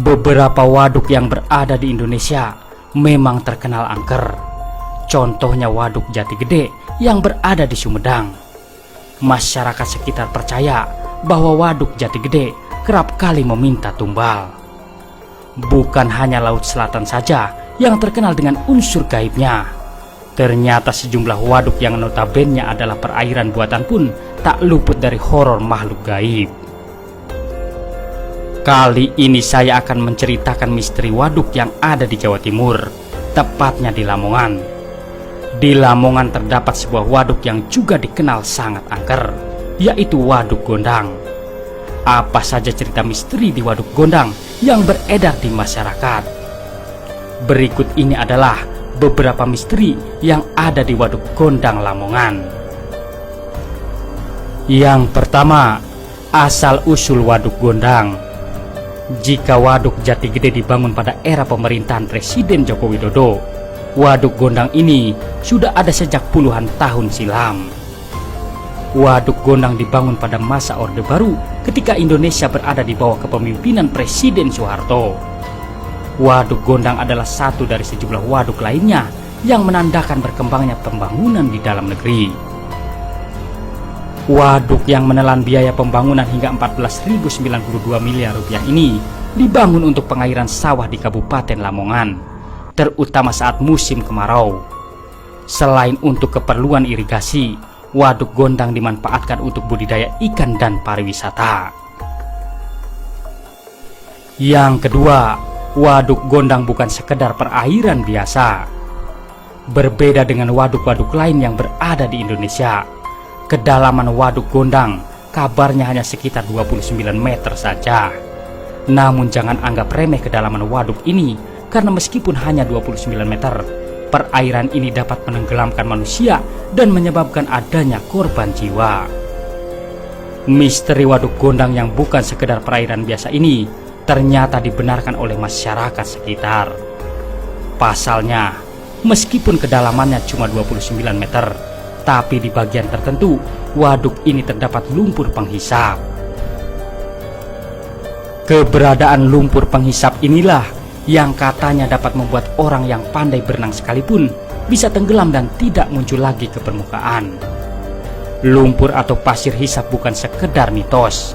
Beberapa waduk yang berada di Indonesia memang terkenal angker. Contohnya Waduk Jati Gede yang berada di Sumedang. Masyarakat sekitar percaya bahwa Waduk Jati Gede kerap kali meminta tumbal. Bukan hanya Laut Selatan saja yang terkenal dengan unsur gaibnya. Ternyata sejumlah waduk yang notabene adalah perairan buatan pun tak luput dari horor makhluk gaib. Kali ini saya akan menceritakan misteri waduk yang ada di Jawa Timur, tepatnya di Lamongan. Di Lamongan terdapat sebuah waduk yang juga dikenal sangat angker, yaitu Waduk Gondang. Apa saja cerita misteri di Waduk Gondang yang beredar di masyarakat? Berikut ini adalah beberapa misteri yang ada di Waduk Gondang Lamongan. Yang pertama, asal-usul Waduk Gondang. Jika Waduk Jati Gede dibangun pada era pemerintahan Presiden Joko Widodo, Waduk Gondang ini sudah ada sejak puluhan tahun silam. Waduk Gondang dibangun pada masa Orde Baru ketika Indonesia berada di bawah kepemimpinan Presiden Soeharto. Waduk Gondang adalah satu dari sejumlah waduk lainnya yang menandakan berkembangnya pembangunan di dalam negeri. Waduk yang menelan biaya pembangunan hingga 14.092 miliar rupiah ini dibangun untuk pengairan sawah di Kabupaten Lamongan, terutama saat musim kemarau. Selain untuk keperluan irigasi, Waduk Gondang dimanfaatkan untuk budidaya ikan dan pariwisata. Yang kedua, Waduk Gondang bukan sekedar perairan biasa. Berbeda dengan waduk-waduk lain yang berada di Indonesia, kedalaman Waduk Gondang kabarnya hanya sekitar 29 meter saja. Namun jangan anggap remeh kedalaman waduk ini, karena meskipun hanya 29 meter, perairan ini dapat menenggelamkan manusia dan menyebabkan adanya korban jiwa. Misteri Waduk Gondang yang bukan sekedar perairan biasa ini ternyata dibenarkan oleh masyarakat sekitar. Pasalnya, meskipun kedalamannya cuma 29 meter, tapi di bagian tertentu waduk ini terdapat lumpur penghisap. Keberadaan lumpur penghisap inilah yang katanya dapat membuat orang yang pandai berenang sekalipun bisa tenggelam dan tidak muncul lagi ke permukaan. Lumpur atau pasir hisap bukan sekedar mitos.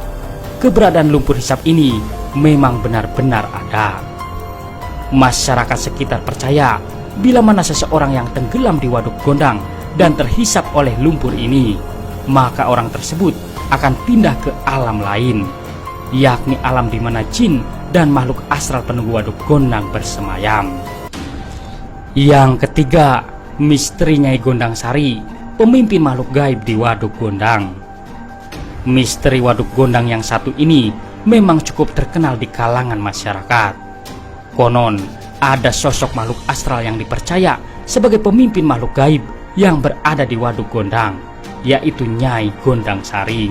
Keberadaan lumpur hisap ini memang benar-benar ada. Masyarakat sekitar percaya bila mana seseorang yang tenggelam di Waduk Gondang dan terhisap oleh lumpur ini, maka orang tersebut akan pindah ke alam lain, yakni alam di mana jin dan makhluk astral penunggu Waduk Gondang bersemayam. Yang ketiga, misteri Nyai Gondang Sari, pemimpin makhluk gaib di Waduk Gondang. Misteri Waduk Gondang yang satu ini memang cukup terkenal di kalangan masyarakat. Konon, ada sosok makhluk astral yang dipercaya sebagai pemimpin makhluk gaib yang berada di Waduk Gondang, yaitu Nyai Gondang Sari.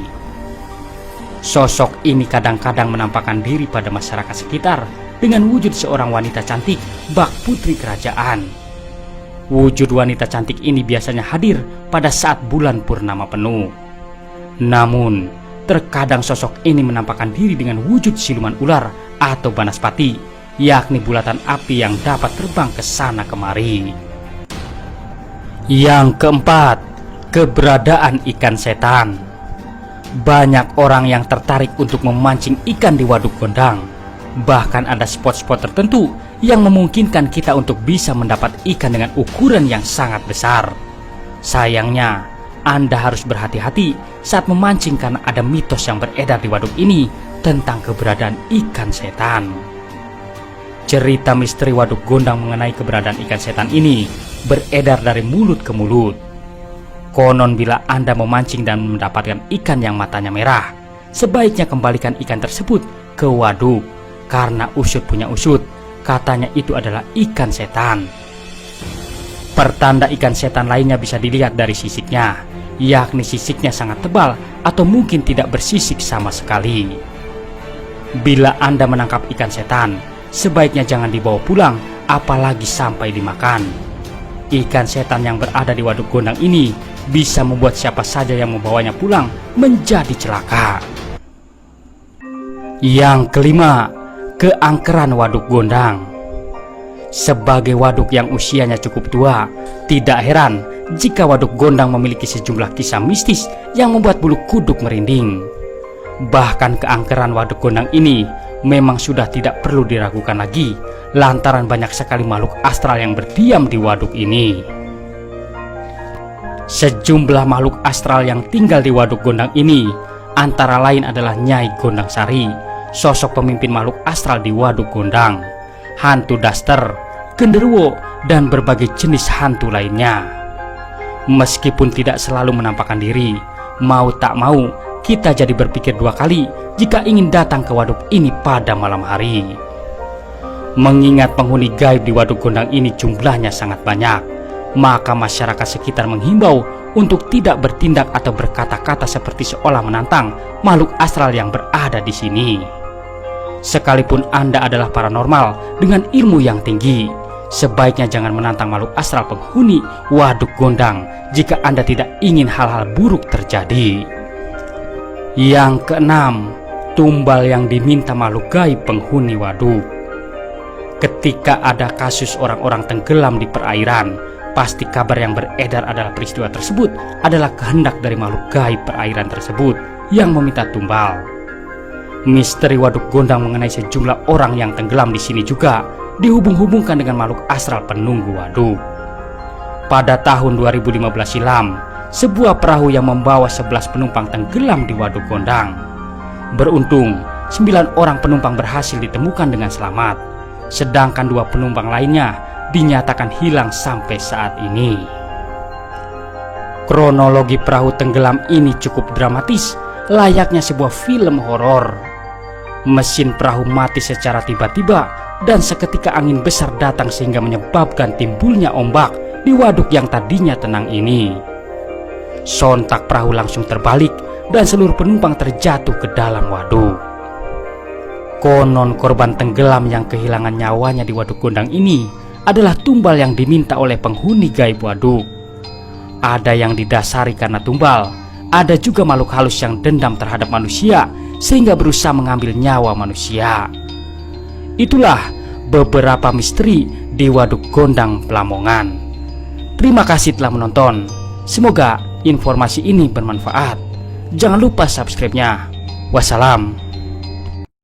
Sosok ini kadang-kadang menampakkan diri pada masyarakat sekitar dengan wujud seorang wanita cantik, bak putri kerajaan. Wujud wanita cantik ini biasanya hadir pada saat bulan purnama penuh. Namun, terkadang sosok ini menampakkan diri dengan wujud siluman ular atau banaspati, yakni bulatan api yang dapat terbang ke sana kemari. Yang keempat, keberadaan ikan setan. Banyak orang yang tertarik untuk memancing ikan di Waduk Gondang. Bahkan ada spot-spot tertentu yang memungkinkan kita untuk bisa mendapat ikan dengan ukuran yang sangat besar. Sayangnya, Anda harus berhati-hati saat memancing karena ada mitos yang beredar di waduk ini tentang keberadaan ikan setan. Cerita misteri Waduk Gondang mengenai keberadaan ikan setan ini beredar dari mulut ke mulut. Konon bila Anda memancing dan mendapatkan ikan yang matanya merah, sebaiknya kembalikan ikan tersebut ke waduk, karena usut punya usut, katanya itu adalah ikan setan. Pertanda ikan setan lainnya bisa dilihat dari sisiknya, yakni sisiknya sangat tebal atau mungkin tidak bersisik sama sekali. Bila Anda menangkap ikan setan, sebaiknya jangan dibawa pulang, apalagi sampai dimakan. Ikan setan yang berada di Waduk Gondang ini bisa membuat siapa saja yang membawanya pulang menjadi celaka. Yang kelima, Keangkeran Waduk Gondang. Sebagai waduk yang usianya cukup tua, tidak heran jika Waduk Gondang memiliki sejumlah kisah mistis yang membuat bulu kuduk merinding. Bahkan keangkeran Waduk Gondang ini memang sudah tidak perlu diragukan lagi, lantaran banyak sekali makhluk astral yang berdiam di waduk ini. Sejumlah makhluk astral yang tinggal di Waduk Gondang ini antara lain adalah Nyai Gondang Sari, sosok pemimpin makhluk astral di Waduk Gondang, hantu daster, genderuwo, dan berbagai jenis hantu lainnya. Meskipun tidak selalu menampakkan diri, mau tak mau kita jadi berpikir dua kali jika ingin datang ke waduk ini pada malam hari. Mengingat penghuni gaib di Waduk Gondang ini jumlahnya sangat banyak, maka masyarakat sekitar menghimbau untuk tidak bertindak atau berkata-kata seperti seolah menantang makhluk astral yang berada di sini. Sekalipun Anda adalah paranormal dengan ilmu yang tinggi, sebaiknya jangan menantang makhluk astral penghuni Waduk Gondang jika Anda tidak ingin hal-hal buruk terjadi. Yang keenam, tumbal yang diminta makhluk gaib penghuni waduk. Ketika ada kasus orang-orang tenggelam di perairan, pasti kabar yang beredar adalah peristiwa tersebut adalah kehendak dari makhluk gaib perairan tersebut yang meminta tumbal. Misteri Waduk Gondang mengenai sejumlah orang yang tenggelam di sini juga dihubung-hubungkan dengan makhluk astral penunggu waduk. Pada tahun 2015 silam, sebuah perahu yang membawa 11 penumpang tenggelam di Waduk Gondang. Beruntung, 9 orang penumpang berhasil ditemukan dengan selamat, sedangkan 2 penumpang lainnya dinyatakan hilang sampai saat ini. Kronologi perahu tenggelam ini cukup dramatis, layaknya sebuah film horor. Mesin perahu mati secara tiba-tiba dan seketika angin besar datang sehingga menyebabkan timbulnya ombak di waduk yang tadinya tenang ini. Sontak perahu langsung terbalik dan seluruh penumpang terjatuh ke dalam waduk. Konon korban tenggelam yang kehilangan nyawanya di Waduk Gondang ini adalah tumbal yang diminta oleh penghuni gaib waduk. Ada yang didasari karena tumbal, ada juga makhluk halus yang dendam terhadap manusia sehingga berusaha mengambil nyawa manusia. Itulah beberapa misteri di Waduk Gondang Lamongan. Terima kasih telah menonton. Semoga informasi ini bermanfaat. Jangan lupa subscribe-nya. Wassalam.